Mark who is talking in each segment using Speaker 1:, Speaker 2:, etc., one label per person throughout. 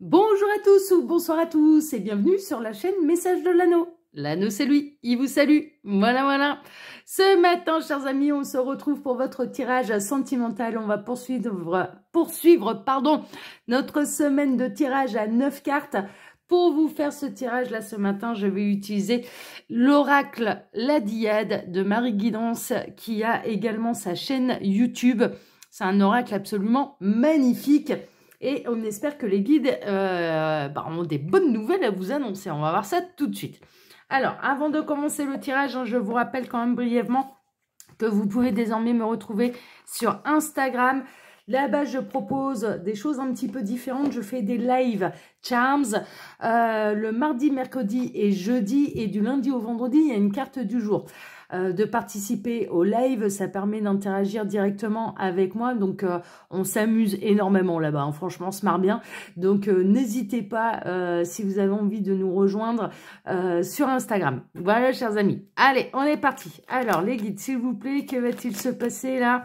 Speaker 1: Bonjour à tous ou bonsoir à tous et bienvenue sur la chaîne Message de l'Anneau. L'Anneau c'est lui, il vous salue. Voilà. Ce matin, chers amis, on se retrouve pour votre tirage sentimental. On va poursuivre notre semaine de tirage à 9 cartes. Pour vous faire ce tirage là ce matin, je vais utiliser l'oracle La Diade de Marie Guidance qui a également sa chaîne YouTube. C'est un oracle absolument magnifique. Et on espère que les guides ont des bonnes nouvelles à vous annoncer. On va voir ça tout de suite. Alors, avant de commencer le tirage, je vous rappelle quand même brièvement que vous pouvez désormais me retrouver sur Instagram. Là-bas, je propose des choses un petit peu différentes. Je fais des live charms le mardi, mercredi et jeudi. Et du lundi au vendredi, il y a une carte du jour. De participer au live, ça permet d'interagir directement avec moi, donc on s'amuse énormément là-bas, hein. Franchement on se marre bien, donc n'hésitez pas si vous avez envie de nous rejoindre sur Instagram. Voilà chers amis, allez on est parti. Alors les guides s'il vous plaît, que va-t-il se passer là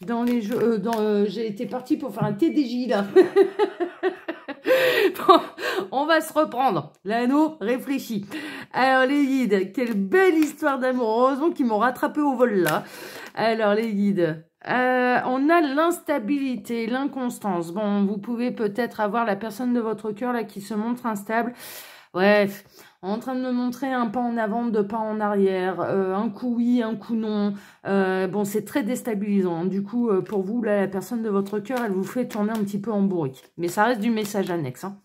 Speaker 1: dans les jeux j'ai été partie pour faire un TDJ là. Bon, on va se reprendre. L'anneau réfléchit. Alors les guides, quelle belle histoire d'amour. Heureusement qu'ils m'ont rattrapé au vol là. Alors les guides, on a l'instabilité, l'inconstance. Bon, vous pouvez peut-être avoir la personne de votre cœur là qui se montre instable. Ouais, en train de me montrer un pas en avant, deux pas en arrière, un coup oui, un coup non. Bon, c'est très déstabilisant. Du coup, pour vous, là, la personne de votre cœur, elle vous fait tourner un petit peu en bourrique. Mais ça reste du message annexe. Hein.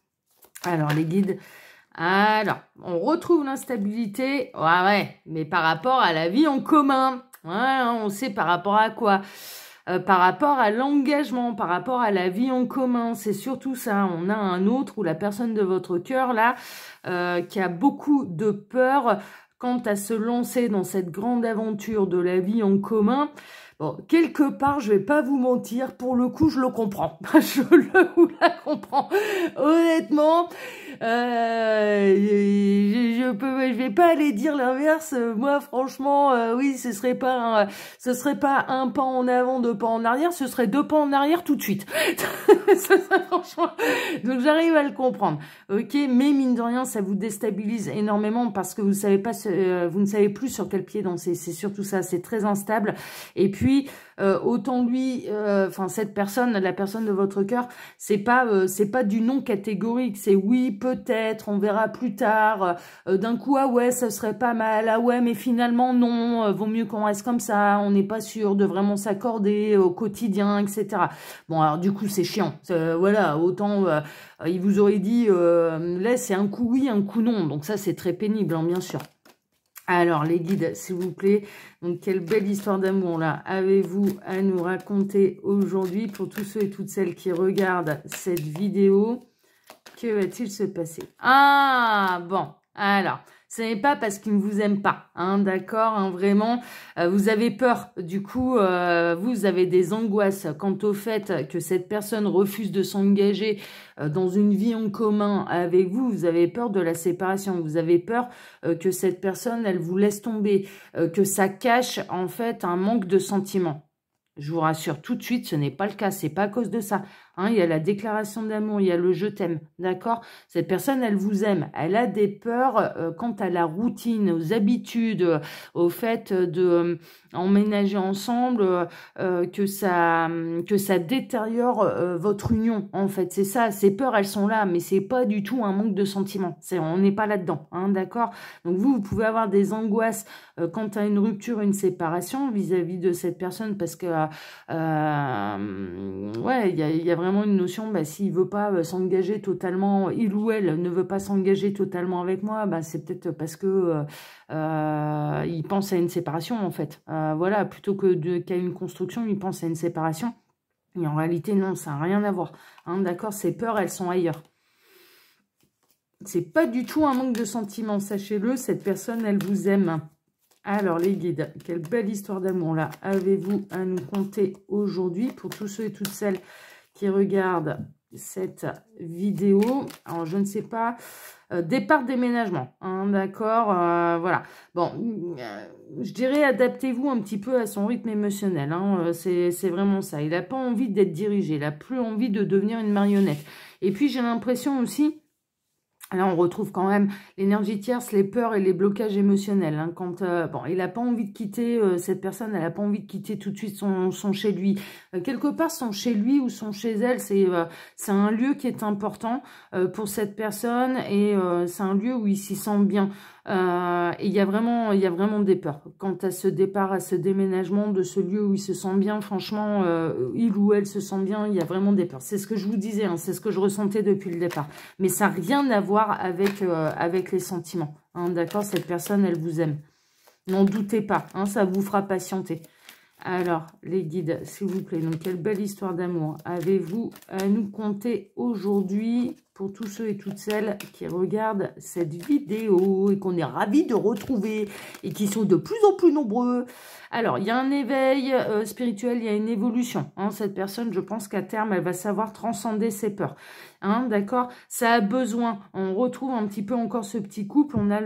Speaker 1: Alors, les guides. Alors, on retrouve l'instabilité. Ouais, mais par rapport à la vie en commun. Ouais, on sait par rapport à quoi. Par rapport à l'engagement, par rapport à la vie en commun, c'est surtout ça. On a un autre ou la personne de votre cœur là qui a beaucoup de peur quant à se lancer dans cette grande aventure de la vie en commun. Bon, quelque part, je vais pas vous mentir, pour le coup, je le comprends. Je vous la comprends. Honnêtement, je vais pas aller dire l'inverse. Moi, franchement, oui, ce serait pas un pas en avant, deux pas en arrière, ce serait deux pas en arrière tout de suite. Ça, franchement. Donc, j'arrive à le comprendre. Ok, mais mine de rien, ça vous déstabilise énormément parce que vous savez pas, vous ne savez plus sur quel pied danser. C'est surtout ça, c'est très instable. Et puis, autant lui, cette personne, la personne de votre cœur, c'est pas du non catégorique, c'est oui, peut-être, on verra plus tard, d'un coup, ah ouais, ça serait pas mal, ah ouais, mais finalement, non, vaut mieux qu'on reste comme ça, on n'est pas sûr de vraiment s'accorder au quotidien, etc. Bon, alors du coup, c'est chiant, voilà, autant, il vous aurait dit, là, c'est un coup oui, un coup non, donc ça, c'est très pénible, hein, bien sûr. Alors, les guides, s'il vous plaît, donc quelle belle histoire d'amour, là, avez-vous à nous raconter aujourd'hui pour tous ceux et toutes celles qui regardent cette vidéo? Que va-t-il se passer? Ah, bon, alors, ce n'est pas parce qu'il ne vous aime pas, hein, d'accord, hein, vraiment, vous avez peur, du coup, vous avez des angoisses quant au fait que cette personne refuse de s'engager dans une vie en commun avec vous, vous avez peur de la séparation, vous avez peur que cette personne, elle vous laisse tomber, que ça cache, en fait, un manque de sentiments. Je vous rassure tout de suite, ce n'est pas le cas, c'est pas à cause de ça. Hein, il y a la déclaration d'amour, il y a le je t'aime, d'accord? Cette personne, elle vous aime. Elle a des peurs quant à la routine, aux habitudes, au fait de emménager ensemble, que ça détériore votre union, en fait. C'est ça, ces peurs, elles sont là, mais c'est pas du tout un manque de sentiments. On n'est pas là-dedans, hein, d'accord? Donc vous pouvez avoir des angoisses quant à une rupture, une séparation vis-à-vis de cette personne, parce que ouais, il y a vraiment une notion, bah, s'il veut pas s'engager totalement, il ou elle ne veut pas s'engager totalement avec moi, bah, c'est peut-être parce que il pense à une séparation en fait. Voilà, plutôt que qu'à une construction, il pense à une séparation. Et en réalité, non, ça n'a rien à voir. Hein, d'accord, ces peurs, elles sont ailleurs. C'est pas du tout un manque de sentiments, sachez-le, cette personne, elle vous aime. Alors les guides, quelle belle histoire d'amour là avez-vous à nous conter aujourd'hui pour tous ceux et toutes celles qui regardent cette vidéo? Alors je ne sais pas, départ déménagement, hein, d'accord, voilà. Bon, je dirais adaptez-vous un petit peu à son rythme émotionnel, hein, c'est vraiment ça. Il n'a pas envie d'être dirigé, il n'a plus envie de devenir une marionnette. Et puis, j'ai l'impression aussi... Là, on retrouve quand même l'énergie tierce, les peurs et les blocages émotionnels. Hein, quand bon, il n'a pas envie de quitter, cette personne, elle n'a pas envie de quitter tout de suite son chez lui. Quelque part, son chez lui ou son chez elle, c'est un lieu qui est important pour cette personne et c'est un lieu où il s'y sent bien. Et il y a vraiment des peurs. Quant à ce départ, à ce déménagement de ce lieu où il se sent bien, franchement, il ou elle se sent bien, il y a vraiment des peurs. C'est ce que je vous disais, hein, c'est ce que je ressentais depuis le départ. Mais ça n'a rien à voir avec les sentiments. Hein, d'accord, cette personne, elle vous aime. N'en doutez pas, hein, ça vous fera patienter. Alors, les guides, s'il vous plaît, donc quelle belle histoire d'amour avez-vous à nous conter aujourd'hui pour tous ceux et toutes celles qui regardent cette vidéo et qu'on est ravis de retrouver et qui sont de plus en plus nombreux. Alors, il y a un éveil spirituel, il y a une évolution. Hein, cette personne, je pense qu'à terme, elle va savoir transcender ses peurs. Hein, d'accord, ça a besoin, on retrouve un petit peu encore ce petit couple, on a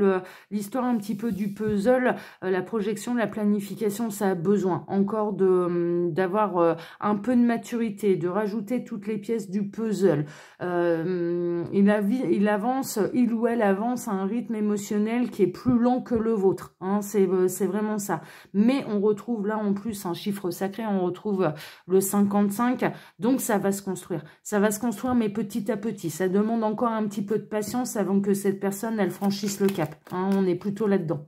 Speaker 1: l'histoire un petit peu du puzzle, la projection, la planification, ça a besoin encore d'avoir un peu de maturité, de rajouter toutes les pièces du puzzle. Il avance, il ou elle avance à un rythme émotionnel qui est plus lent que le vôtre, hein, c'est vraiment ça. Mais on retrouve là en plus un chiffre sacré, on retrouve le 55, donc ça va se construire mais petit à petit. Ça demande encore un petit peu de patience avant que cette personne, elle franchisse le cap. Hein, on est plutôt là-dedans.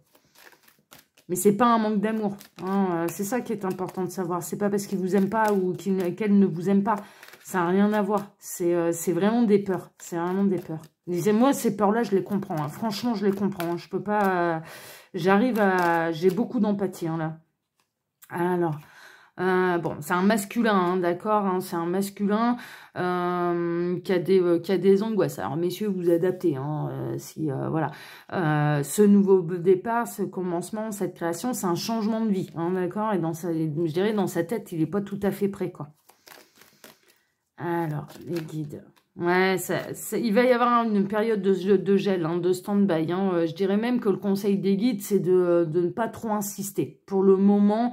Speaker 1: Mais c'est pas un manque d'amour. Hein, c'est ça qui est important de savoir. C'est pas parce qu'ils vous aiment pas ou qu'elle ne vous aime pas. Ça n'a rien à voir. C'est vraiment des peurs. C'est vraiment des peurs. Moi, ces peurs-là, je les comprends. Hein. Franchement, je les comprends. Hein. Je peux pas... J'ai beaucoup d'empathie, hein, là. Alors... bon, c'est un masculin, hein, d'accord, hein, c'est un masculin qui a des angoisses. Alors, messieurs, vous adaptez, hein, voilà. Ce nouveau départ, ce commencement, cette création, c'est un changement de vie, hein, d'accord, et je dirais, dans sa tête, il n'est pas tout à fait prêt, quoi. Alors, les guides... Ouais, il va y avoir une période de gel, hein, de stand-by. Hein. Je dirais même que le conseil des guides, c'est de ne pas trop insister. Pour le moment,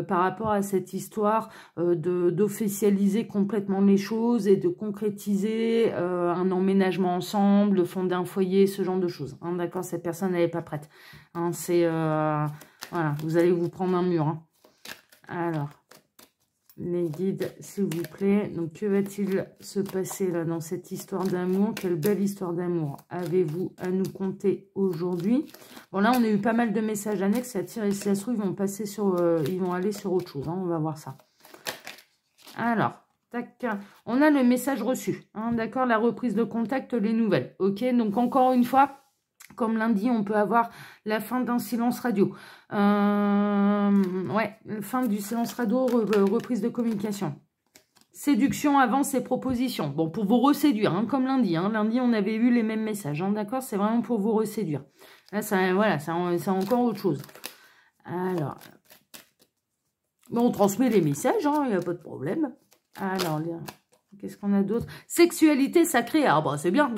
Speaker 1: par rapport à cette histoire, d'officialiser complètement les choses et de concrétiser un emménagement ensemble, de fonder un foyer, ce genre de choses. Hein, d'accord, cette personne, elle n'est pas prête. Hein, voilà, vous allez vous prendre un mur. Hein. Alors... Les guides, s'il vous plaît. Donc, que va-t-il se passer là dans cette histoire d'amour? Quelle belle histoire d'amour avez-vous à nous conter aujourd'hui? Bon, là, on a eu pas mal de messages annexes. Et si ça se trouve, ils vont aller sur autre chose. Hein, on va voir ça. Alors, tac. On a le message reçu. Hein, d'accord, la reprise de contact, les nouvelles. Ok, donc encore une fois... Comme lundi, on peut avoir la fin d'un silence radio. Ouais, fin du silence radio, reprise de communication. Séduction, avance et proposition. Bon, pour vous reséduire, hein, comme lundi. Hein. Lundi, on avait eu les mêmes messages. Hein, d'accord, c'est vraiment pour vous reséduire. Là, voilà, c'est encore autre chose. Alors, bon, on transmet les messages, il n'y a pas de problème. Alors, qu'est-ce qu'on a d'autre? Sexualité sacrée. Ah bah c'est bien.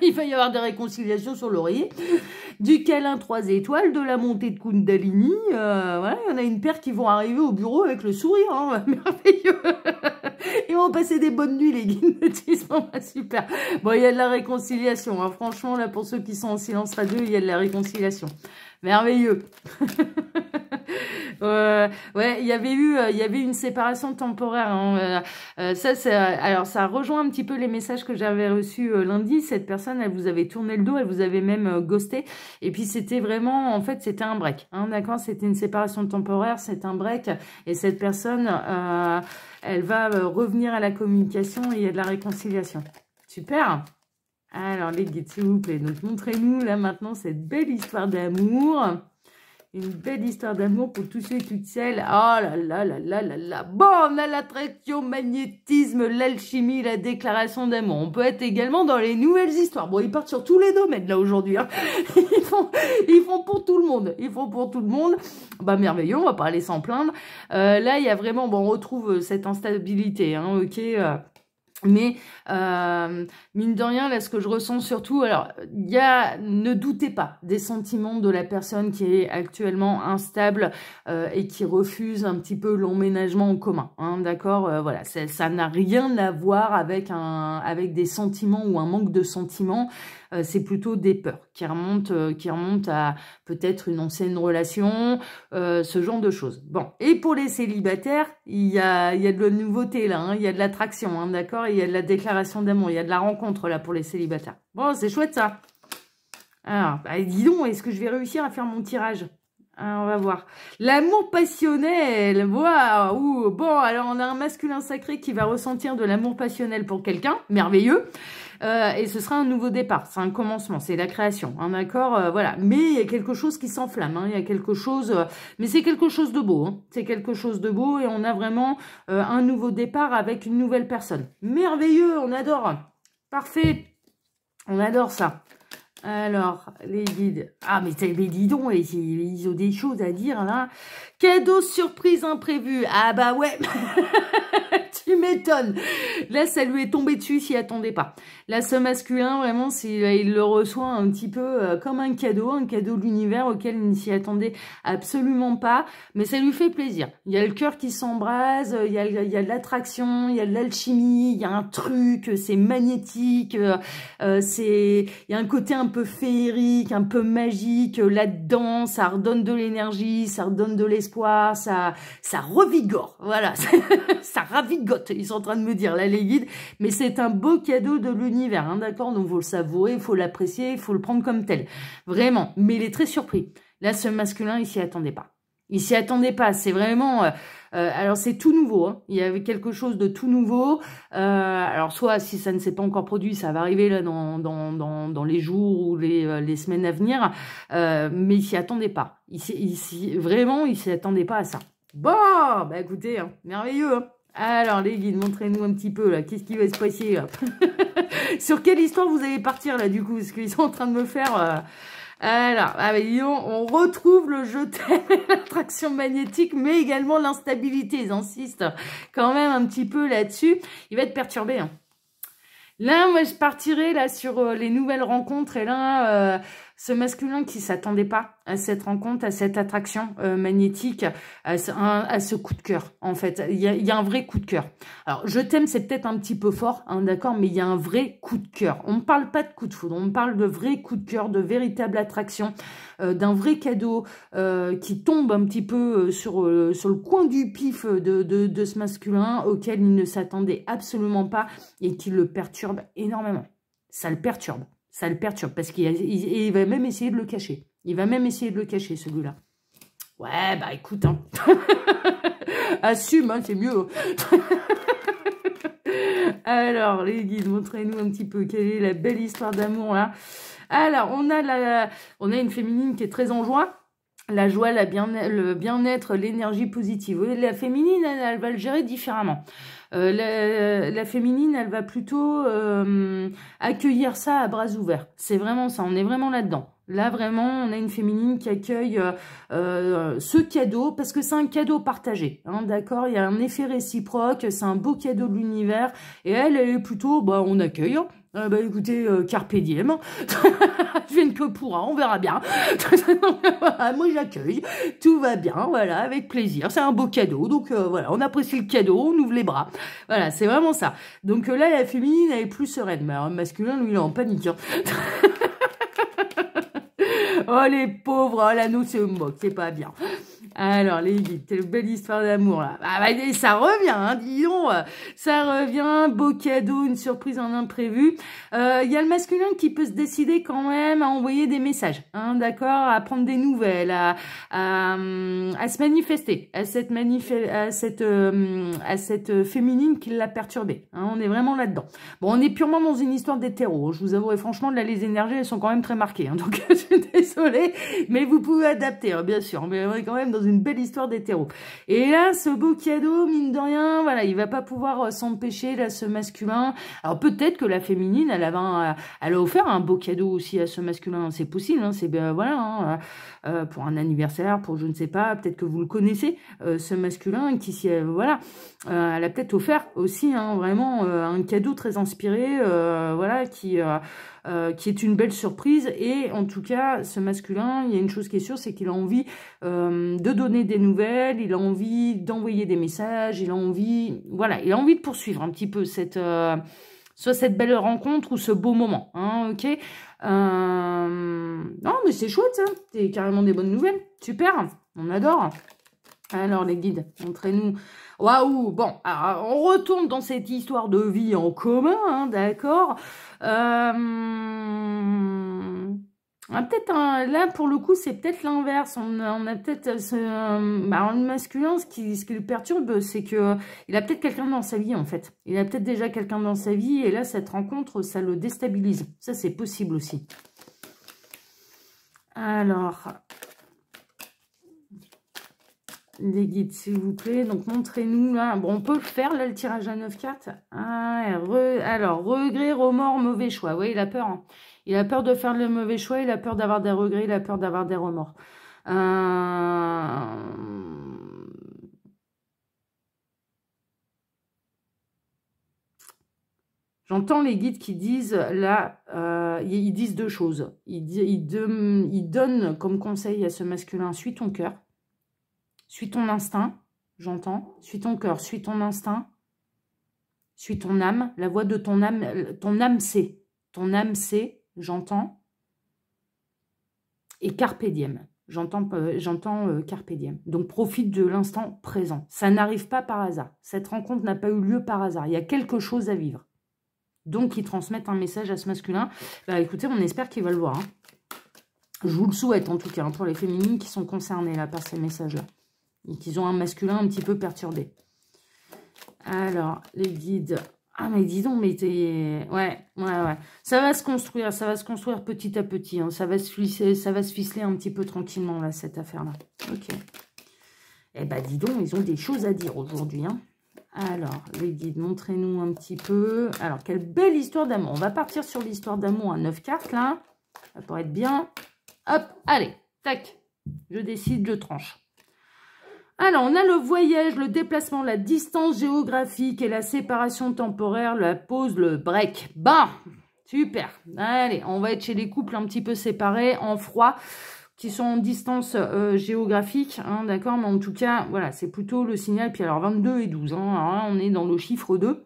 Speaker 1: Il va y avoir des réconciliations sur l'oreiller. Du câlin 3 étoiles, de la montée de Kundalini. Voilà, il y en a une paire qui vont arriver au bureau avec le sourire. Hein, merveilleux. Ils vont passer des bonnes nuits, les guides me disent. Bon, bah, super. Bon, il y a de la réconciliation. Hein. Franchement, là, pour ceux qui sont en silence radio, il y a de la réconciliation. Merveilleux. Ouais, il y avait une séparation temporaire. Hein. Alors, ça rejoint un petit peu les messages que j'avais reçus lundi. Cette personne, elle vous avait tourné le dos, elle vous avait même ghosté. Et puis, c'était vraiment, en fait, c'était un break. Hein, d'accord, c'était une séparation temporaire, c'est un break. Et cette personne, elle va revenir à la communication et il y a de la réconciliation. Super. Alors, les guides, s'il vous plaît. Donc, montrez-nous, là, maintenant, cette belle histoire d'amour. Une belle histoire d'amour pour tous ceux et toutes celles. Oh là là là là là là. Bon, on a l'attraction, magnétisme, l'alchimie, la déclaration d'amour. On peut être également dans les nouvelles histoires. Bon, ils partent sur tous les domaines, là, aujourd'hui. Hein. Ils font pour tout le monde. Ils font pour tout le monde. Bah, merveilleux, on va pas aller s'en plaindre. Là, il y a vraiment... Bon, on retrouve cette instabilité, hein, ok Mais mine de rien, là, ce que je ressens surtout, alors, ne doutez pas des sentiments de la personne qui est actuellement instable et qui refuse un petit peu l'emménagement en commun, hein, d'accord, voilà, ça n'a rien à voir avec des sentiments ou un manque de sentiments. C'est plutôt des peurs qui remontent à peut-être une ancienne relation, ce genre de choses. Bon, et pour les célibataires, il y a de la nouveauté là, hein, il y a de l'attraction, hein, d'accord, il y a de la déclaration d'amour, il y a de la rencontre là pour les célibataires. Bon, c'est chouette ça. Alors, bah, dis donc, est-ce que je vais réussir à faire mon tirage? Alors, on va voir. L'amour passionnel. Waouh. Bon, alors on a un masculin sacré qui va ressentir de l'amour passionnel pour quelqu'un. Merveilleux. Et ce sera un nouveau départ. C'est un commencement. C'est la création. Hein, d'accord, voilà. Mais il y a quelque chose qui s'enflamme. Hein, il y a quelque chose... mais c'est quelque chose de beau. Hein, c'est quelque chose de beau. Et on a vraiment un nouveau départ avec une nouvelle personne. Merveilleux. On adore. Parfait. On adore ça. Alors, les guides. Ah, mais dis donc, ils ont des choses à dire, là. Cadeau surprise imprévu. Ah, bah ouais. Tu m'étonnes. Là, ça lui est tombé dessus, s'y attendait pas. Là, ce masculin, vraiment, il le reçoit un petit peu comme un cadeau de l'univers auquel il ne s'y attendait absolument pas. Mais ça lui fait plaisir. Il y a le cœur qui s'embrase, il y a de l'attraction, il y a de l'alchimie, il y a un truc, c'est magnétique, il y a un côté un peu féerique, un peu magique là-dedans, ça redonne de l'énergie, ça redonne de l'espoir, ça revigore, voilà, ça ravigote, ils sont en train de me dire là les guides, mais c'est un beau cadeau de l'univers, hein, d'accord, donc faut le savourer, il faut l'apprécier, il faut le prendre comme tel, vraiment, mais il est très surpris, là ce masculin il s'y attendait pas. Il s'y attendait pas, c'est vraiment... alors c'est tout nouveau, hein. Il y avait quelque chose de tout nouveau. Alors soit si ça ne s'est pas encore produit, ça va arriver là dans les jours ou les semaines à venir, mais il s'y attendait pas. Vraiment, il s'y attendait pas à ça. Bon, bah écoutez, hein, merveilleux. Hein. Alors les guides, montrez-nous un petit peu là, qu'est-ce qui va se passer là. Sur quelle histoire vous allez partir là du coup, parce qu'ils sont en train de me faire... Alors, on retrouve le je t'aime et l'attraction magnétique, mais également l'instabilité. Ils insistent quand même un petit peu là-dessus. Il va être perturbé. Hein. Là, moi, je partirai là sur les nouvelles rencontres. Et là, ce masculin qui s'attendait pas à cette rencontre, à cette attraction magnétique, à ce coup de cœur, en fait. Il y a un vrai coup de cœur. Alors, je t'aime, c'est peut-être un petit peu fort, hein, d'accord, mais il y a un vrai coup de cœur. On ne parle pas de coup de foudre, on parle de vrai coup de cœur, de véritable attraction, d'un vrai cadeau qui tombe un petit peu sur le coin du pif de ce masculin auquel il ne s'attendait absolument pas et qui le perturbe énormément. Ça le perturbe. Ça le perturbe parce qu'il va même essayer de le cacher. Il va même essayer de le cacher, celui-là. Ouais, bah écoute, hein. Assume, hein, c'est mieux. Alors, les guides, montrez-nous un petit peu quelle est la belle histoire d'amour, là. Alors, on a une féminine qui est très en joie. La joie, le bien-être, l'énergie positive. La féminine, elle va le gérer différemment. La féminine, elle va plutôt accueillir ça à bras ouverts. C'est vraiment ça, on est vraiment là-dedans. Là, vraiment, on a une féminine qui accueille ce cadeau, parce que c'est un cadeau partagé, hein, d'accord. Il y a un effet réciproque, c'est un beau cadeau de l'univers, et elle est plutôt, bah, on accueille, hein. Bah écoutez, carpe diem, je viens que pourra, on verra bien. Moi j'accueille, tout va bien, voilà, avec plaisir, c'est un beau cadeau, donc voilà, on apprécie le cadeau, on ouvre les bras, voilà, c'est vraiment ça. Donc là, la féminine, elle est plus sereine, mais le masculin, lui, il est en panique. Hein. Oh les pauvres, oh, l'anneau se moque, c'est pas bien. Alors, les guides, c'est une belle histoire d'amour, là. Ah, bah, ça revient, hein, dis donc. Ça revient, beau cadeau, une surprise en imprévu. Il y a le masculin qui peut se décider quand même à envoyer des messages, hein, d'accord, à prendre des nouvelles, à se manifester, à cette féminine qui l'a perturbée. Hein, on est vraiment là-dedans. Bon, on est purement dans une histoire d'hétéro. Je vous avouerai franchement, là, les énergies, elles sont quand même très marquées. Hein, donc, je suis désolée, mais vous pouvez adapter, hein, bien sûr. Mais on est quand même dans une belle histoire d'hétéro. Et là, ce beau cadeau, mine de rien, voilà, il va pas pouvoir s'empêcher, là, ce masculin. Alors, peut-être que la féminine, elle a offert un beau cadeau aussi à ce masculin. C'est possible, hein, c'est, voilà, hein, pour un anniversaire, pour je ne sais pas, peut-être que vous le connaissez, ce masculin, qui, voilà, elle a peut-être offert aussi, hein, vraiment, un cadeau très inspiré, voilà, qui est une belle surprise. Et en tout cas, ce masculin, il y a une chose qui est sûre, c'est qu'il a envie de donner des nouvelles, il a envie d'envoyer des messages, il a envie, voilà, il a envie de poursuivre un petit peu cette, soit cette belle rencontre ou ce beau moment, hein, ok. Non, mais c'est chouette, ça, c'est carrément des bonnes nouvelles, super, on adore. Alors, les guides, montrez-nous. Waouh, bon, alors, on retourne dans cette histoire de vie en commun, hein, d'accord. Peut-être là, pour le coup, c'est peut-être l'inverse. On a peut-être le masculin, ce qui le perturbe, c'est que il a peut-être quelqu'un dans sa vie, en fait. Il a peut-être déjà quelqu'un dans sa vie, et là, cette rencontre, ça le déstabilise. Ça, c'est possible aussi. Alors... les guides, s'il vous plaît. Donc, montrez-nous, là. Bon, on peut le faire, là, le tirage à 9 cartes. Alors, regret, remords, mauvais choix. Oui, il a peur. Hein. Il a peur de faire le mauvais choix. Il a peur d'avoir des regrets. Il a peur d'avoir des remords. J'entends les guides qui disent, là, ils disent deux choses. Ils donnent comme conseil à ce masculin, suis ton cœur. Suis ton instinct, j'entends. Suis ton cœur, suis ton instinct. Suis ton âme, la voix de ton âme. Ton âme sait. Ton âme sait, j'entends. Et carpe diem. J'entends carpe diem. Donc, profite de l'instant présent. Ça n'arrive pas par hasard. Cette rencontre n'a pas eu lieu par hasard. Il y a quelque chose à vivre. Donc, ils transmettent un message à ce masculin. Bah, écoutez, on espère qu'il va le voir. Hein. Je vous le souhaite, en tout cas, hein, pour les féminines qui sont concernées là, par ces messages-là. Et qu'ils ont un masculin un petit peu perturbé. Alors, les guides. Ah, mais dis donc, mais t'es... Ouais. Ça va se construire petit à petit. Hein. Ça va se ficeler un petit peu tranquillement, là, cette affaire-là. Ok. Eh ben, dis donc, ils ont des choses à dire aujourd'hui. Hein. Alors, les guides, montrez-nous un petit peu. Alors, quelle belle histoire d'amour. On va partir sur l'histoire d'amour à 9 cartes, là. Ça pourrait être bien. Hop, allez, tac. Je décide, je tranche. Alors, on a le voyage, le déplacement, la distance géographique et la séparation temporaire, la pause, le break. Bon, super. Allez, on va être chez les couples un petit peu séparés, en froid, qui sont en distance géographique, hein, d'accord. Mais en tout cas, voilà, c'est plutôt le signal. Puis alors, 22 et 12, hein, alors là, on est dans le chiffre 2.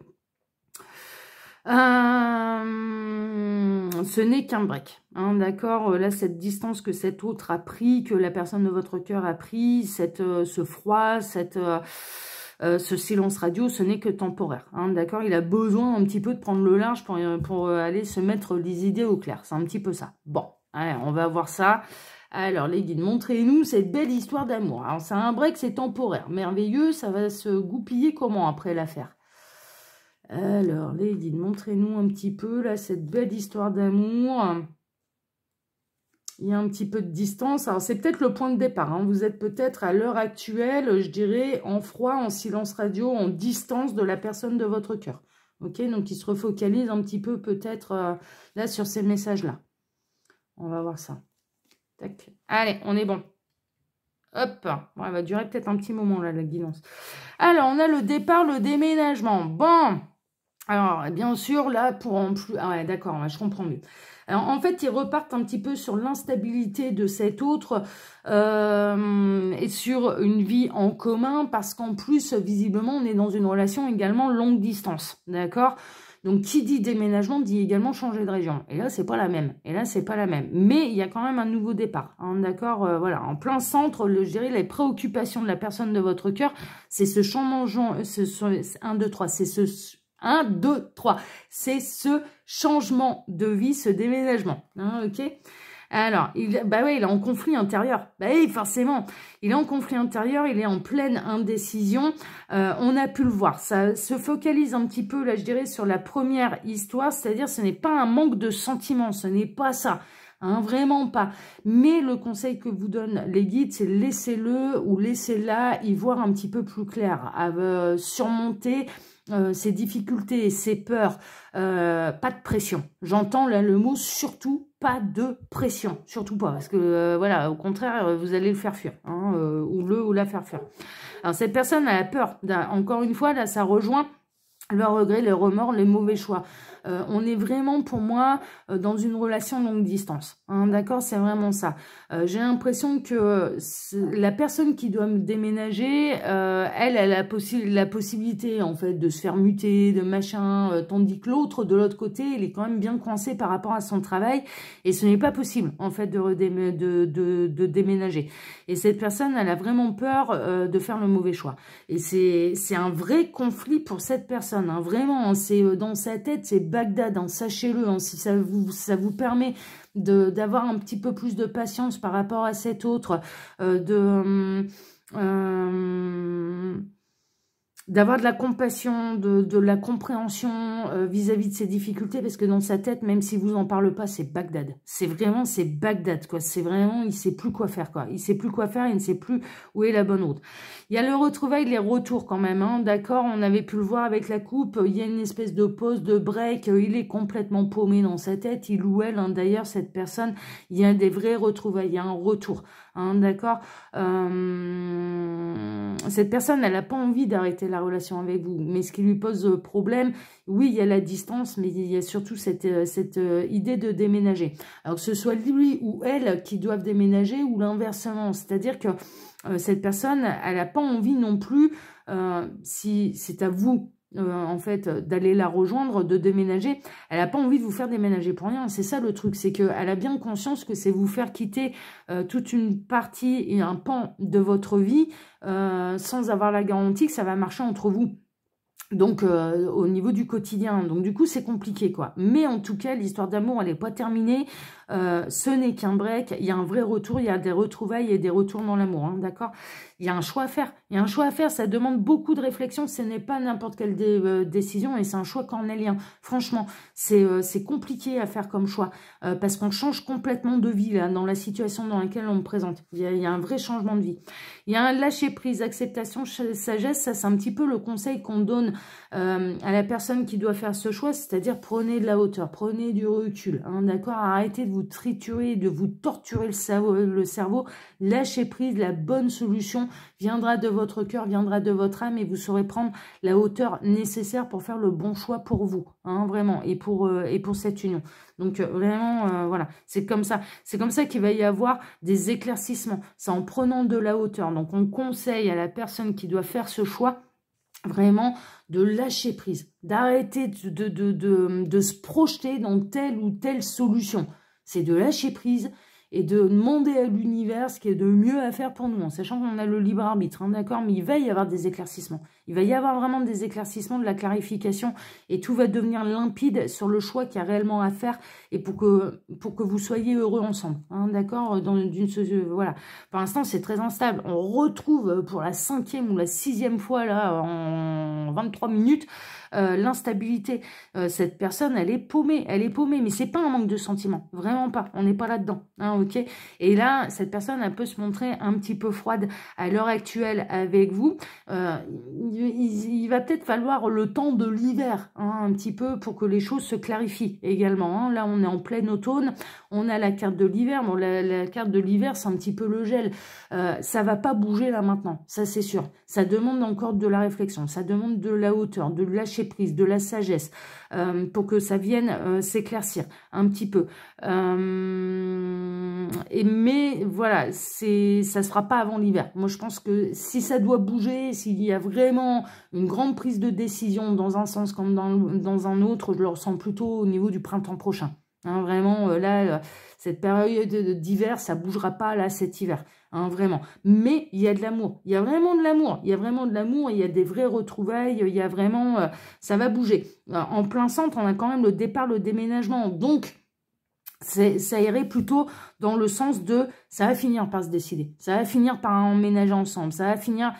Speaker 1: Ce n'est qu'un break, hein, d'accord. Là, cette distance que cet autre a pris, que la personne de votre cœur a pris, ce froid, ce silence radio, ce n'est que temporaire, hein, d'accord. Il a besoin un petit peu de prendre le large pour aller se mettre les idées au clair. C'est un petit peu ça. Bon, allez, on va voir ça. Alors, les guides, montrez-nous cette belle histoire d'amour. Alors, c'est un break, c'est temporaire, merveilleux. Ça va se goupiller comment après l'affaire? Alors, les guides, montrez-nous un petit peu, là, cette belle histoire d'amour. Il y a un petit peu de distance. Alors, c'est peut-être le point de départ. Hein. Vous êtes peut-être, à l'heure actuelle, je dirais, en froid, en silence radio, en distance de la personne de votre cœur. Ok, donc, il se refocalise un petit peu, peut-être, là, sur ces messages-là. On va voir ça. Tac. Allez, on est bon. Hop, bon, elle va durer peut-être un petit moment, là, la guidance. Alors, on a le départ, le déménagement. Bon. Alors, bien sûr, là, pour en plus... Ah ouais, d'accord, je comprends mieux. Alors, en fait, ils repartent un petit peu sur l'instabilité de cet autre et sur une vie en commun parce qu'en plus, visiblement, on est dans une relation également longue distance, d'accord? Donc, qui dit déménagement dit également changer de région. Et là, c'est pas la même. Mais il y a quand même un nouveau départ, hein, d'accord? Voilà, en plein centre, je dirais, les préoccupations de la personne de votre cœur, c'est ce changement... 1, 2, 3, c'est ce... 1, 2, 3. C'est ce changement de vie, ce déménagement. Hein, ok. Alors, il est en conflit intérieur. Bah oui, forcément. Il est en conflit intérieur, il est en pleine indécision. On a pu le voir. Ça se focalise un petit peu, là, je dirais, sur la première histoire. C'est-à-dire, ce n'est pas un manque de sentiments. Ce n'est pas ça. hein, vraiment pas. Mais le conseil que vous donnent les guides, c'est laissez-le ou laissez-la y voir un petit peu plus clair, à surmonter ses difficultés, ses peurs, pas de pression. J'entends là le mot surtout pas de pression, surtout pas, parce que voilà, au contraire, vous allez le faire fuir, hein, ou le ou la faire fuir. Alors cette personne a peur, encore une fois, là ça rejoint le regret, les remords, les mauvais choix. On est vraiment, pour moi, dans une relation longue distance. Hein, d'accord, c'est vraiment ça. J'ai l'impression que la personne qui doit me déménager, elle a la possibilité, en fait, de se faire muter, de machin, tandis que l'autre, de l'autre côté, il est quand même bien coincé par rapport à son travail. Et ce n'est pas possible, en fait, de déménager. Et cette personne, elle a vraiment peur de faire le mauvais choix. Et c'est un vrai conflit pour cette personne. Hein, vraiment, c'est dans sa tête, c'est Bagdad, hein, sachez-le, hein, si ça vous permet d'avoir un petit peu plus de patience par rapport à cet autre, d'avoir de la compassion, de la compréhension vis-à-vis de ses difficultés, parce que dans sa tête, même si vous en parlez pas, c'est Bagdad. C'est Bagdad, quoi. C'est vraiment, il sait plus quoi faire, quoi. Il sait plus quoi faire, il ne sait plus où est la bonne route. Il y a le retrouvail, les retours quand même, hein. D'accord, on avait pu le voir avec la coupe, il y a une espèce de pause, de break, il est complètement paumé dans sa tête, il ou elle, hein. D'ailleurs, cette personne, il y a des vrais retrouvailles, il y a un retour. Hein, d'accord, cette personne, elle n'a pas envie d'arrêter la relation avec vous, mais ce qui lui pose problème, oui, il y a la distance, mais il y a surtout cette idée de déménager. Alors que ce soit lui ou elle qui doivent déménager ou l'inversement, c'est-à-dire que cette personne, elle n'a pas envie non plus, si c'est à vous, en fait, d'aller la rejoindre, de déménager. Elle n'a pas envie de vous faire déménager pour rien. C'est ça le truc, c'est qu'elle a bien conscience que c'est vous faire quitter toute une partie et un pan de votre vie sans avoir la garantie que ça va marcher entre vous. Donc, au niveau du quotidien. Donc, du coup, c'est compliqué, quoi. Mais en tout cas, l'histoire d'amour, elle n'est pas terminée. Ce n'est qu'un break. Il y a un vrai retour. Il y a des retrouvailles et des retours dans l'amour, hein, d'accord? Il y a un choix à faire. Il y a un choix à faire. Ça demande beaucoup de réflexion. Ce n'est pas n'importe quelle décision et c'est un choix cornélien. Franchement, c'est compliqué à faire comme choix parce qu'on change complètement de vie, là, dans la situation dans laquelle on me présente. Il y a un vrai changement de vie. Il y a un lâcher-prise, acceptation, sagesse. Ça, c'est un petit peu le conseil qu'on donne à la personne qui doit faire ce choix, c'est-à-dire prenez de la hauteur, prenez du recul, hein, d'accord, arrêtez de vous triturer, de vous torturer le cerveau, lâchez prise, la bonne solution viendra de votre cœur, viendra de votre âme et vous saurez prendre la hauteur nécessaire pour faire le bon choix pour vous, hein, vraiment, et pour cette union. Donc vraiment, voilà, c'est comme ça qu'il va y avoir des éclaircissements, c'est en prenant de la hauteur. Donc on conseille à la personne qui doit faire ce choix vraiment de lâcher prise, d'arrêter de se projeter dans telle ou telle solution. C'est de lâcher prise et de demander à l'univers ce qui est de mieux à faire pour nous, en sachant qu'on a le libre arbitre, hein, d'accord, mais il va y avoir des éclaircissements. Il va y avoir vraiment des éclaircissements, de la clarification, et tout va devenir limpide sur le choix qu'il y a réellement à faire, et pour que vous soyez heureux ensemble, hein, d'accord, voilà. Pour l'instant, c'est très instable. On retrouve pour la 5e ou la 6e fois, là, en 23 minutes, l'instabilité. Cette personne, elle est paumée, mais c'est pas un manque de sentiments, vraiment pas, on n'est pas là-dedans, hein, ok. Et là, cette personne, elle peut se montrer un petit peu froide à l'heure actuelle avec vous. Il va peut-être falloir le temps de l'hiver, hein, un petit peu, pour que les choses se clarifient également, hein. Là, on est en plein automne, on a la carte de l'hiver. Bon, la carte de l'hiver, c'est un petit peu le gel. Ça va pas bouger là maintenant, ça c'est sûr. Ça demande encore de la réflexion, ça demande de la hauteur, de lâcher prise, de la sagesse, pour que ça vienne s'éclaircir un petit peu. Mais voilà, ça se fera pas avant l'hiver. Moi, je pense que si ça doit bouger, s'il y a vraiment une grande prise de décision dans un sens comme dans un autre, je le ressens plutôt au niveau du printemps prochain. Hein, vraiment, là, cette période d'hiver, ça bougera pas là cet hiver. Hein, vraiment. Mais il y a de l'amour. Il y a vraiment de l'amour. Il y a vraiment de l'amour. Il y a des vraies retrouvailles. Il y a vraiment... ça va bouger. En plein centre, on a quand même le départ, le déménagement. Donc, ça irait plutôt dans le sens de... Ça va finir par se décider. Ça va finir par emménager ensemble. Ça va finir...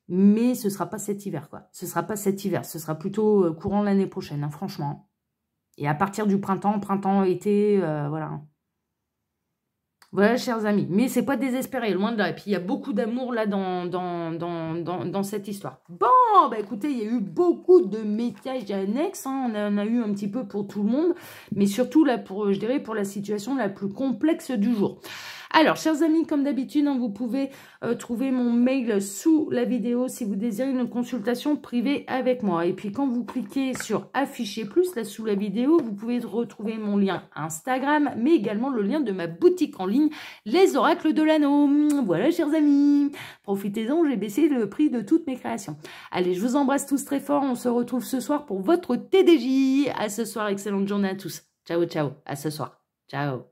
Speaker 1: Mais ce sera pas cet hiver, quoi. Ce sera pas cet hiver. Ce sera plutôt courant l'année prochaine, hein, franchement. Et à partir du printemps, été, voilà. Voilà, chers amis. Mais c'est pas désespéré, loin de là. Et puis, il y a beaucoup d'amour là dans cette histoire. Bon, bah écoutez, il y a eu beaucoup de messages annexes. Hein. On en a eu un petit peu pour tout le monde. Mais surtout, là, je dirais, pour la situation la plus complexe du jour. Alors, chers amis, comme d'habitude, hein, vous pouvez trouver mon mail sous la vidéo si vous désirez une consultation privée avec moi. Et puis, quand vous cliquez sur Afficher plus, là, sous la vidéo, vous pouvez retrouver mon lien Instagram, mais également le lien de ma boutique en ligne, Les Oracles de l'Anneau. Voilà, chers amis, profitez-en, j'ai baissé le prix de toutes mes créations. Allez, je vous embrasse tous très fort. On se retrouve ce soir pour votre TDJ. À ce soir, excellente journée à tous. Ciao, ciao. À ce soir. Ciao.